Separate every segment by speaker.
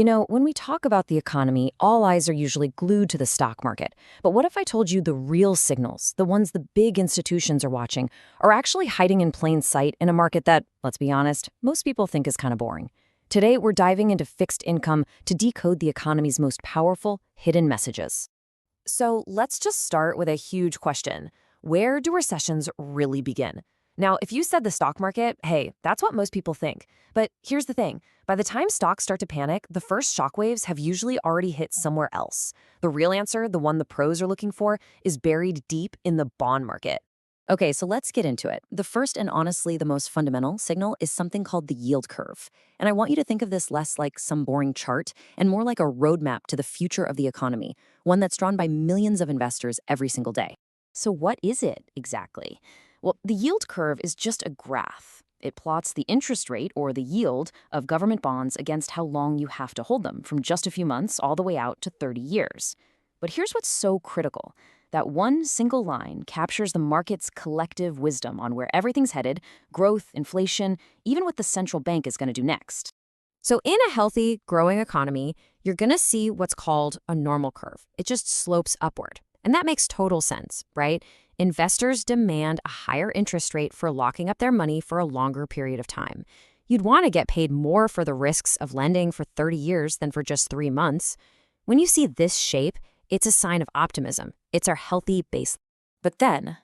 Speaker 1: When we talk about the economy, all eyes are usually glued to the stock market. But what if I told you the real signals, the ones the big institutions are watching, are actually hiding in plain sight in a market that, let's be honest, most people think is kind of boring? Today, we're diving into fixed income to decode the economy's most powerful, hidden messages. So let's just start with a huge question. Where do recessions really begin? Now, if you said the stock market, hey, that's what most people think. But here's the thing. By the time stocks start to panic, the first shockwaves have usually already hit somewhere else. The real answer, the one the pros are looking for, is buried deep in the bond market. Okay, so let's get into it. The first and honestly the most fundamental signal is something called the yield curve. And I want you to think of this less like some boring chart and more like a roadmap to the future of the economy, one that's drawn by millions of investors every single day. So what is it exactly? Well, the yield curve is just a graph. It plots the interest rate, or the yield, of government bonds against how long you have to hold them, from just a few months all the way out to 30 years. But here's what's so critical. That one single line captures the market's collective wisdom on where everything's headed, growth, inflation, even what the central bank is going to do next. So in a healthy, growing economy, you're going to see what's called a normal curve. It just slopes upward. And that makes total sense, right? Investors demand a higher interest rate for locking up their money for a longer period of time. You'd want to get paid more for the risks of lending for 30 years than for just 3 months. When you see this shape, it's a sign of optimism. It's our healthy base. But then,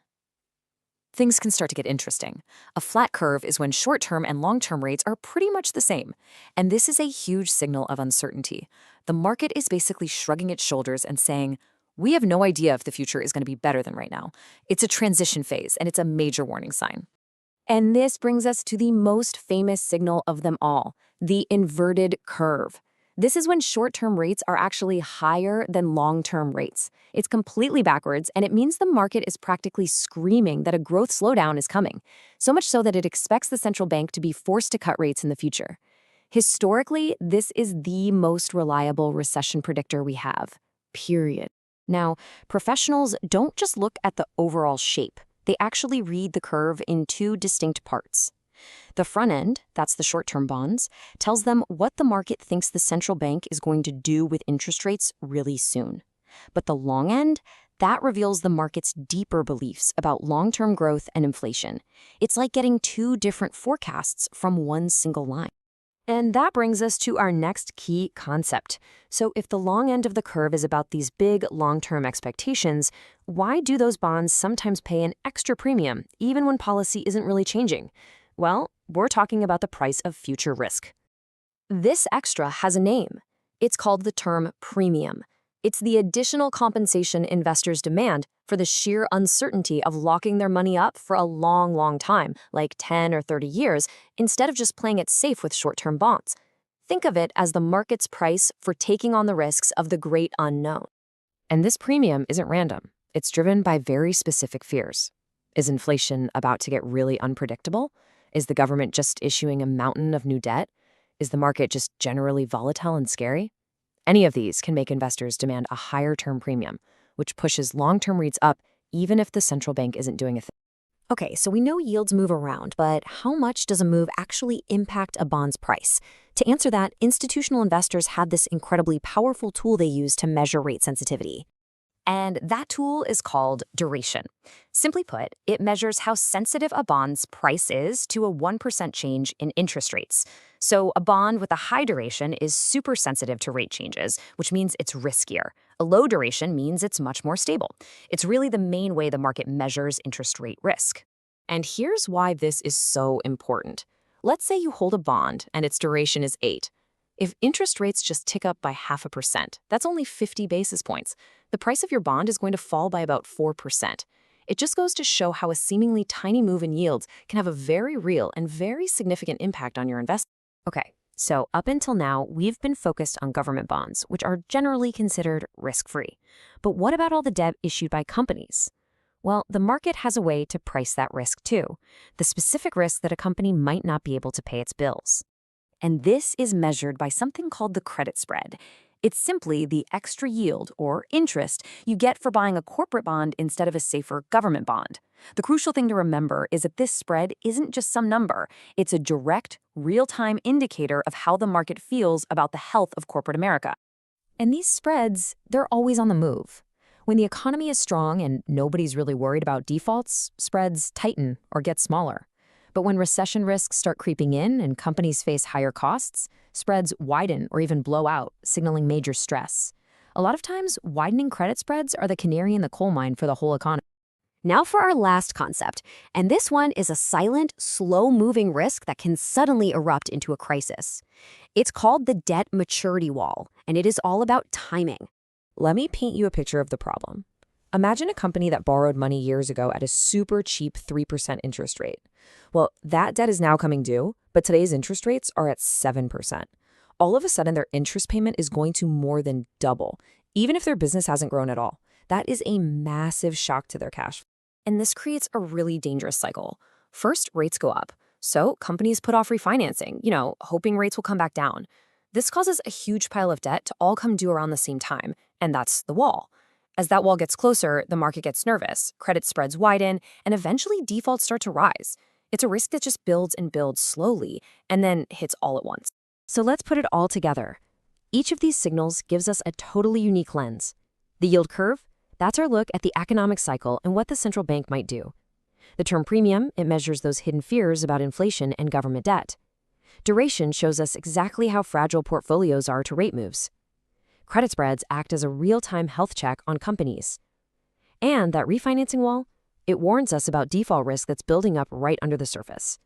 Speaker 1: things can start to get interesting. A flat curve is when short-term and long-term rates are pretty much the same. And this is a huge signal of uncertainty. The market is basically shrugging its shoulders and saying, we have no idea if the future is going to be better than right now. It's a transition phase, and it's a major warning sign. And this brings us to the most famous signal of them all, the inverted curve. This is when short-term rates are actually higher than long-term rates. It's completely backwards, and it means the market is practically screaming that a growth slowdown is coming, so much so that it expects the central bank to be forced to cut rates in the future. Historically, this is the most reliable recession predictor we have, period. Now, professionals don't just look at the overall shape. They actually read the curve in two distinct parts. The front end, that's the short-term bonds, tells them what the market thinks the central bank is going to do with interest rates really soon. But the long end, that reveals the market's deeper beliefs about long-term growth and inflation. It's like getting two different forecasts from one single line. And that brings us to our next key concept. So if the long end of the curve is about these big long-term expectations, why do those bonds sometimes pay an extra premium, even when policy isn't really changing? Well, we're talking about the price of future risk. This extra has a name. It's called the term premium. It's the additional compensation investors demand for the sheer uncertainty of locking their money up for a long, long time, like 10 or 30 years, instead of just playing it safe with short-term bonds. Think of it as the market's price for taking on the risks of the great unknown. And this premium isn't random. It's driven by very specific fears. Is inflation about to get really unpredictable? Is the government just issuing a mountain of new debt? Is the market just generally volatile and scary? Any of these can make investors demand a higher term premium, which pushes long-term rates up even if the central bank isn't doing a thing. Okay, so we know yields move around, but how much does a move actually impact a bond's price? To answer that, institutional investors have this incredibly powerful tool they use to measure rate sensitivity. And that tool is called duration. Simply put, it measures how sensitive a bond's price is to a 1% change in interest rates. So a bond with a high duration is super sensitive to rate changes, which means it's riskier. A low duration means it's much more stable. It's really the main way the market measures interest rate risk. And here's why this is so important. Let's say you hold a bond and its duration is 8. If interest rates just tick up by 0.5%, that's only 50 basis points. The price of your bond is going to fall by about 4%. It just goes to show how a seemingly tiny move in yields can have a very real and very significant impact on your investment. Okay, so up until now, we've been focused on government bonds, which are generally considered risk-free. But what about all the debt issued by companies? Well, the market has a way to price that risk too, the specific risk that a company might not be able to pay its bills. And this is measured by something called the credit spread. It's simply the extra yield or interest you get for buying a corporate bond instead of a safer government bond. The crucial thing to remember is that this spread isn't just some number. It's a direct, real-time indicator of how the market feels about the health of corporate America. And these spreads, they're always on the move. When the economy is strong and nobody's really worried about defaults, spreads tighten or get smaller. But when recession risks start creeping in and companies face higher costs, spreads widen or even blow out, signaling major stress. A lot of times, widening credit spreads are the canary in the coal mine for the whole economy.
Speaker 2: Now for our last concept, and this one is a silent, slow-moving risk that can suddenly erupt into a crisis. It's called the debt maturity wall, and it is all about timing.
Speaker 1: Let me paint you a picture of the problem. Imagine a company that borrowed money years ago at a super cheap 3% interest rate. Well, that debt is now coming due, but today's interest rates are at 7%. All of a sudden, their interest payment is going to more than double, even if their business hasn't grown at all. That is a massive shock to their cash flow. And this creates a really dangerous cycle. First, rates go up. So companies put off refinancing, hoping rates will come back down. This causes a huge pile of debt to all come due around the same time, and that's the wall. As that wall gets closer, the market gets nervous, credit spreads widen, and eventually defaults start to rise. It's a risk that just builds and builds slowly, and then hits all at once. So let's put it all together. Each of these signals gives us a totally unique lens. The yield curve, that's our look at the economic cycle and what the central bank might do. The term premium, it measures those hidden fears about inflation and government debt. Duration shows us exactly how fragile portfolios are to rate moves. Credit spreads act as a real-time health check on companies. And that refinancing wall, it warns us about default risk that's building up right under the surface.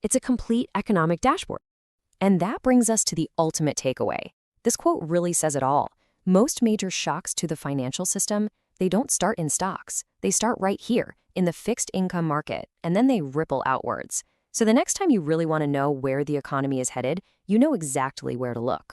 Speaker 1: It's a complete economic dashboard. And that brings us to the ultimate takeaway. This quote really says it all. Most major shocks to the financial system, they don't start in stocks. They start right here, in the fixed income market, and then they ripple outwards. So the next time you really want to know where the economy is headed, you know exactly where to look.